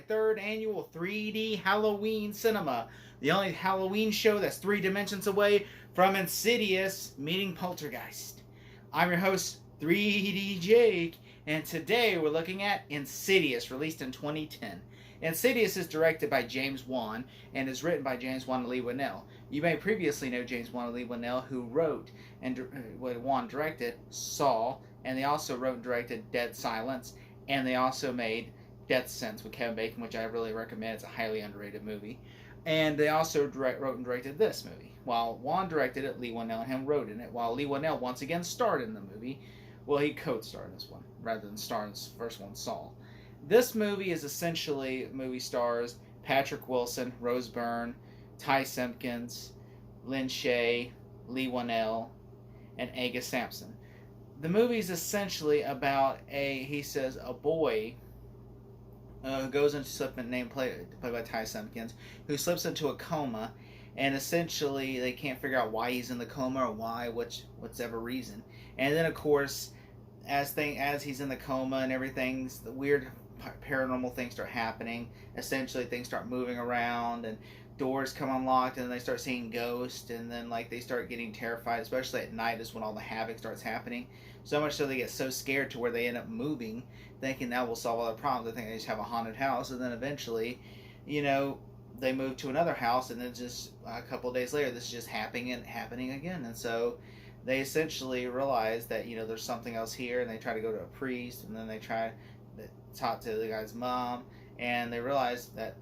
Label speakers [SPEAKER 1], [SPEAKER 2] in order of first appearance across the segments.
[SPEAKER 1] third annual 3D Halloween cinema. The only Halloween show that's 3 dimensions away from Insidious meeting Poltergeist. I'm your host, 3D Jake, and today we're looking at Insidious, released in 2010. Insidious is directed by James Wan and is written by James Wan and Lee Winnell. You may previously know James Wan and Lee Winnell, who wrote and Wan directed Saw, and they also wrote and directed Dead Silence, and they also made Death Sentence with Kevin Bacon, which I really recommend. It's a highly underrated movie. And they also wrote and directed this movie. While Wan directed it, Lee Winnell and him wrote in it. While Lee Winnell once again starred in the movie, well, he co-starred in this one rather than star in this first one, Saw. This movie is essentially movie stars Patrick Wilson, Rose Byrne, Ty Simpkins, Lynn Shay, Lee Winnell, and Aga Sampson. The movie is essentially about a boy who goes into sleep played by Ty Simpkins, who slips into a coma, and essentially they can't figure out why he's in the coma or whatever reason. And then of course, as he's in the coma and everything's the weird paranormal things start happening. Essentially, things start moving around and doors come unlocked, and they start seeing ghosts, and then they start getting terrified. Especially at night is when all the havoc starts happening. So much so they get so scared to where they end up moving, thinking that will solve all their problems. They think they just have a haunted house, and then eventually, they move to another house, and then just a couple of days later, this is just happening again. And so they essentially realize that there's something else here, and they try to go to a priest, and then they try to talk to the guy's mom, and they realize that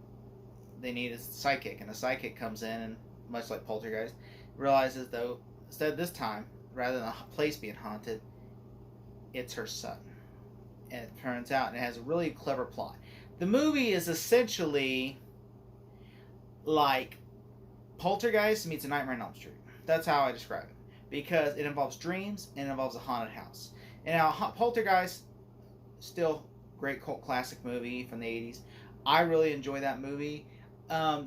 [SPEAKER 1] they need a psychic, and a psychic comes in, and much like Poltergeist, realizes though instead this time, rather than the place being haunted, it's her son. And it turns out, and it has a really clever plot. The movie is essentially like Poltergeist meets A Nightmare on Elm Street. That's how I describe it, because it involves dreams and it involves a haunted house. And now Poltergeist, still great cult classic movie from the 80s. I really enjoy that movie.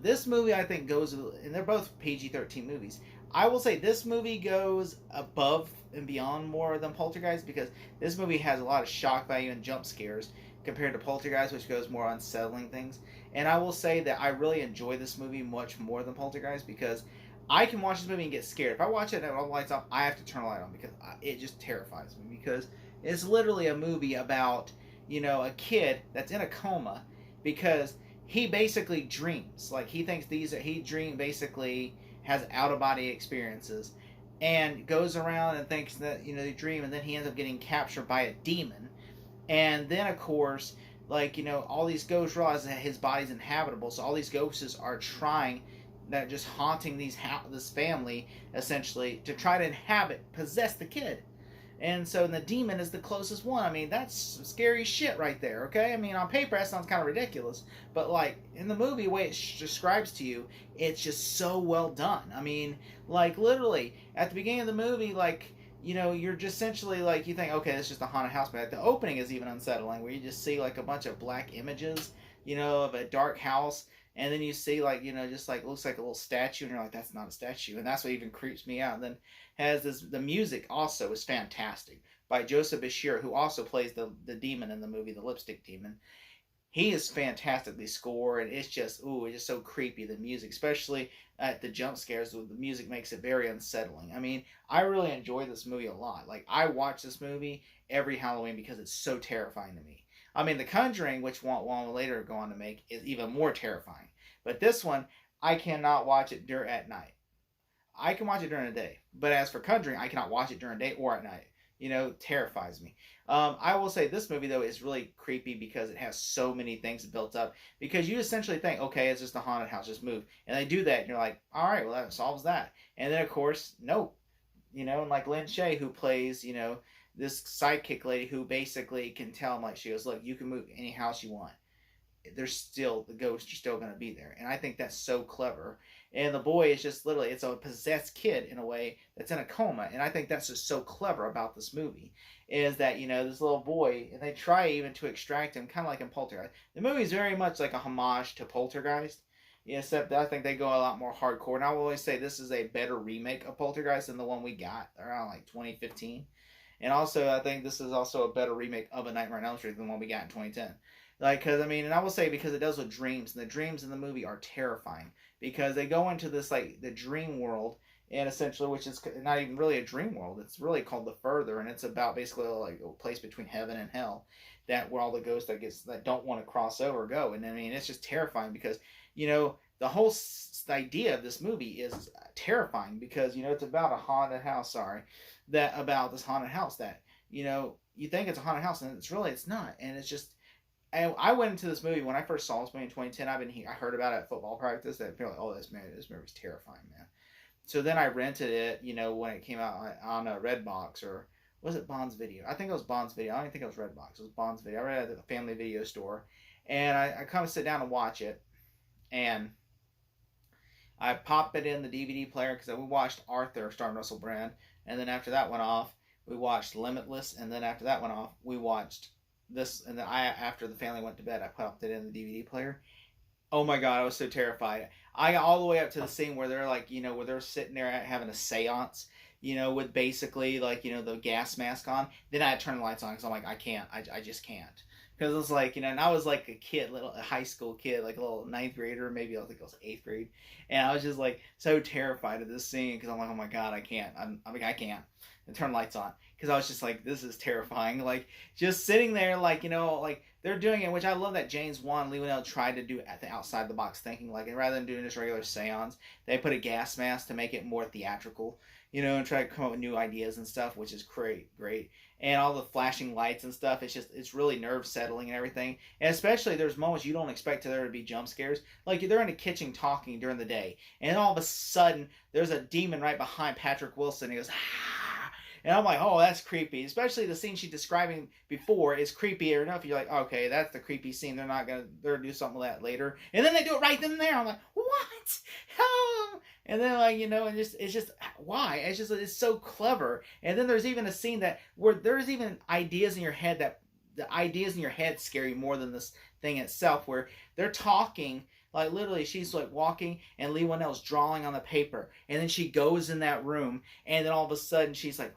[SPEAKER 1] This movie, I think, goes, and they're both PG-13 movies. I will say this movie goes above and beyond more than Poltergeist, because this movie has a lot of shock value and jump scares compared to Poltergeist, which goes more on unsettling things. And I will say that I really enjoy this movie much more than Poltergeist, because I can watch this movie and get scared. If I watch it and all the lights off, I have to turn the light on, because it just terrifies me. Because it's literally a movie about a kid that's in a coma because he basically dreams. He thinks basically has out-of-body experiences and goes around and thinks that, they dream, and then he ends up getting captured by a demon. And then, of course, all these ghosts realize that his body's inhabitable, so all these ghosts are trying, that just haunting this family, essentially, to try to possess the kid. And so the demon is the closest one. I mean, that's some scary shit right there, okay? I mean, on paper, that sounds kind of ridiculous. But, in the movie, the way it describes to you, it's just so well done. I mean, literally, at the beginning of the movie, you're just essentially, you think, okay, it's just a haunted house. But the opening is even unsettling, where you just see, a bunch of black images, of a dark house. And then you see, looks like a little statue, and you're like, that's not a statue. And that's what even creeps me out. And then the music also is fantastic by Joseph Bashir, who also plays the demon in the movie, the lipstick demon. He is fantastically scored, and it's just so creepy, the music, especially at the jump scares. The music makes it very unsettling. I mean, I really enjoy this movie a lot. I watch this movie every Halloween because it's so terrifying to me. I mean, The Conjuring, which we'll later go on to make, is even more terrifying. But this one, I cannot watch it at night. I can watch it during the day. But as for Conjuring, I cannot watch it during the day or at night. Terrifies me. I will say this movie, though, is really creepy because it has so many things built up. Because you essentially think, okay, it's just a haunted house, just move. And they do that, and you're like, all right, well, that solves that. And then, of course, nope. And Lynn Shay, who plays, this sidekick lady who basically can tell him, she goes, look, you can move any house you want. The ghosts are still going to be there. And I think that's so clever. And the boy is just literally, it's a possessed kid in a way that's in a coma. And I think that's just so clever about this movie, is that, this little boy, and they try even to extract him, kind of like in Poltergeist. The movie is very much like a homage to Poltergeist, except that I think they go a lot more hardcore. And I will always say this is a better remake of Poltergeist than the one we got around 2015. And also, I think this is also a better remake of A Nightmare on Elm Street than the one we got in 2010. Like, because I mean, and I will say because it does with dreams, and the dreams in the movie are terrifying because they go into this like the dream world, and essentially, which is not even really a dream world. It's really called the Further, and it's about basically like a place between heaven and hell, that where all the ghosts that don't want to cross over go. And I mean, it's just terrifying because the whole idea of this movie is terrifying because it's about a haunted house. Sorry, that about this haunted house that you think it's a haunted house and it's not, and it's just. I went into this movie when I first saw this movie in 2010. I heard about it at football practice. That I feel like, oh, this movie's terrifying, man. So then I rented it, when it came out on a Redbox, or was it Bond's Video? I think it was Bond's Video. I don't even think it was Redbox. It was Bond's Video. I read it at the Family Video store, and I kind of sit down and watch it, and I pop it in the DVD player because we watched Arthur starring Russell Brand, and then after that went off, we watched Limitless, and then after that went off, we watched this, and then after the family went to bed, I popped it in the DVD player. Oh my god, I was so terrified. I got all the way up to the scene where they're like, where they're sitting there having a seance, with basically like, the gas mask on. Then I had to turn the lights on because I'm like, I can't. I just can't. Because it was like, and I was like a high school kid, like a little ninth grader, maybe I think it was eighth grade. And I was just like so terrified of this scene because I'm like, oh my god, I can't. I can't. And turn lights on because I was just like, this is terrifying. Like just sitting there, like like they're doing it, which I love that James Wan Lee Winnell tried to do at the outside the box thinking. Like, and rather than doing this regular seance, they put a gas mask to make it more theatrical, and try to come up with new ideas and stuff, which is great. And all the flashing lights and stuff, it's really nerve settling and everything. And especially there's moments you don't expect there to be jump scares. Like they're in a kitchen talking during the day, and all of a sudden there's a demon right behind Patrick Wilson. And he goes, ah! And I'm like, oh, that's creepy. Especially the scene she's describing before is creepier enough. You're like, okay, that's the creepy scene. They're gonna do something with that later. And then they do it right then and there. I'm like, what? Oh. And then like, and it's just why? It's so clever. And then there's even a scene where there's even ideas in your head that the ideas in your head scare you more than this thing itself, where they're talking. Like literally, she's like walking, and Lee Winnell's drawing on the paper, and then she goes in that room, and then all of a sudden she's like,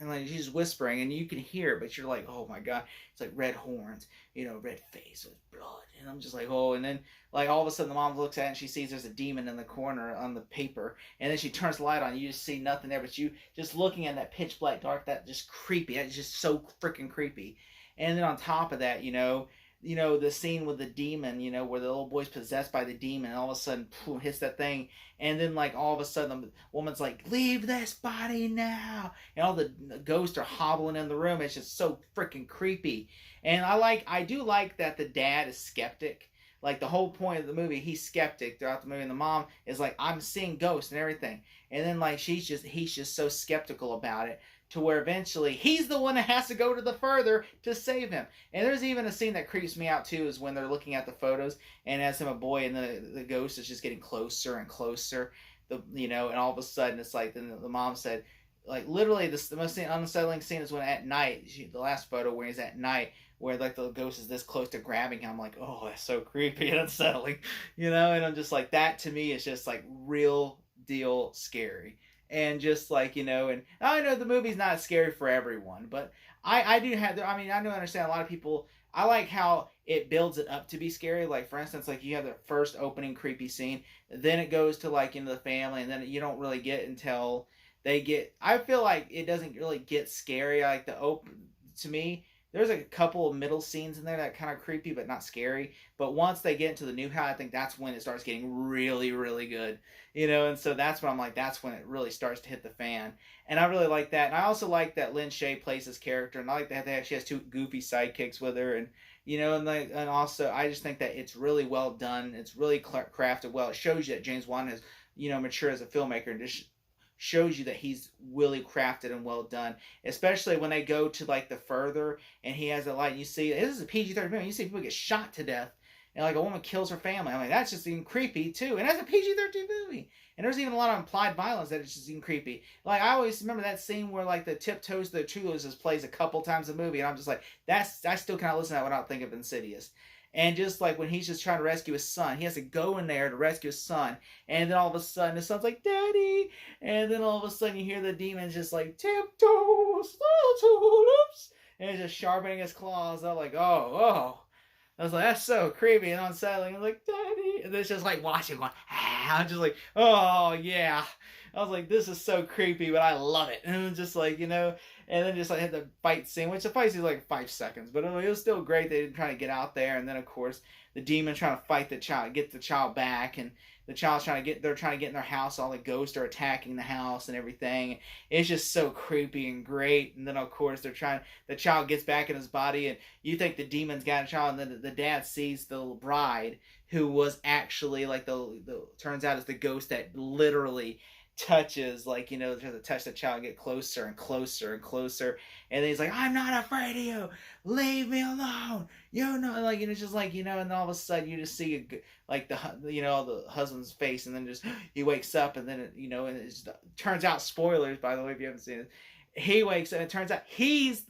[SPEAKER 1] and like she's whispering, and you can hear it, but you're like, oh my god, it's like red horns, red face with blood, and I'm just like, oh, and then like all of a sudden the mom looks at it and she sees there's a demon in the corner on the paper, and then she turns the light on, you just see nothing there, but you just looking at that pitch black dark, that just creepy, that's just so freaking creepy, and then on top of that, the scene with the demon, where the little boy's possessed by the demon, and all of a sudden, boom, hits that thing, and then, like, all of a sudden, the woman's like, leave this body now, and all the ghosts are hobbling in the room. It's just so freaking creepy, and I do like that the dad is skeptic. Like, the whole point of the movie, he's skeptic throughout the movie, and the mom is like, I'm seeing ghosts and everything, and then, like, he's just so skeptical about it, to where eventually he's the one that has to go to the Further to save him. And there's even a scene that creeps me out too, is when they're looking at the photos and as him a boy, and the ghost is just getting closer and closer. And all of a sudden it's like, then the mom said, like literally the most unsettling scene is when at night, the last photo where he's at night, where like the ghost is this close to grabbing him. I'm like, oh, that's so creepy and unsettling, and I'm just like, that to me is just like real deal scary. And just like, and I know the movie's not scary for everyone, but I do have, I do understand a lot of people, I like how it builds it up to be scary. Like, for instance, like you have the first opening creepy scene, then it goes to like into the family, and then you don't really get until I feel like it doesn't really get scary. Like to me, there's a couple of middle scenes in there that kind of creepy, but not scary. But once they get into the new house, I think that's when it starts getting really, really good. And so that's when I'm like, that's when it really starts to hit the fan. And I really like that. And I also like that Lynn Shay plays this character. And I like that she has two goofy sidekicks with her. And, and also I just think that it's really well done. It's really crafted well. It shows you that James Wan has, matured as a filmmaker, and just shows you that he's really crafted and well done, especially when they go to like the Further, and he has a light, and you see this is a PG-13 movie, you see people get shot to death, and like a woman kills her family. I'm like, that's just even creepy too, and that's a PG-13 movie, and there's even a lot of implied violence that is just even creepy. Like, I always remember that scene where like the Tiptoes to the True Losers plays a couple times in the movie, and I'm just like, I still kind of listen to that without thinking of Insidious. And just like when he's just trying to rescue his son, he has to go in there to rescue his son. And then all of a sudden, his son's like, Daddy. And then all of a sudden, you hear the demons just like, tiptoes, little tulips. and he's just sharpening his claws. I'm like, oh. I was like, that's so creepy and unsettling. I'm like, Daddy. And it's just like watching, going, I'm just like, oh, yeah. I was like, this is so creepy, but I love it. And just like, and then just like had the fight scene, which the fight scene was like 5 seconds, but it was still great. They didn't try to get out there. And then, of course, the demon trying to fight the child, get the child back. And the child's they're trying to get in their house. All the ghosts are attacking the house and everything. It's just so creepy and great. And then, of course, the child gets back in his body, and you think the demon's got a child, and then the dad sees the bride, who was actually like turns out is the ghost that literally touches, like, tries to touch the child, get closer and closer and closer, and then he's like, I'm not afraid of you, leave me alone, like, it's just like, and all of a sudden you just see like the husband's face, and then just he wakes up, and then it turns out, spoilers by the way if you haven't seen it, he wakes up and it turns out he's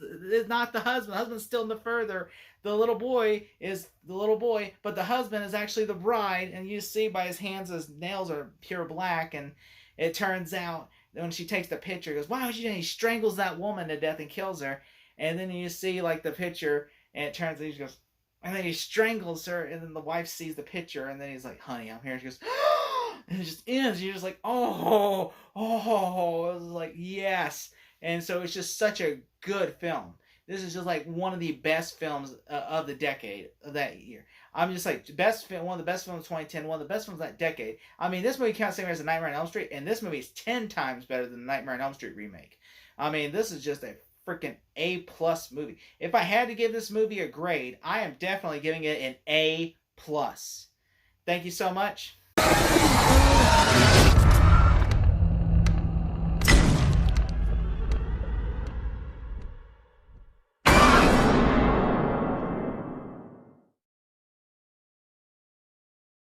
[SPEAKER 1] not the husband. The husband's still in the further. The little boy is the little boy, but the husband is actually the bride, and you see by his hands, his nails are pure black, and it turns out that when she takes the picture, he goes, why would you do that? He strangles that woman to death and kills her, and then you see like the picture, and it turns out he goes, and then he strangles her, and then the wife sees the picture, and then he's like, honey, I'm here, and she goes, and it just ends. You're just like, oh, it was like, yes. And so it's just such a good film. This is just like one of the best films of the decade, of that year. I'm just like, one of the best films of 2010, one of the best films of that decade. I mean, this movie counts the same as The Nightmare on Elm Street, and this movie is 10 times better than the Nightmare on Elm Street remake. I mean, this is just a freaking A+ movie. If I had to give this movie a grade, I am definitely giving it an A+. Thank you so much.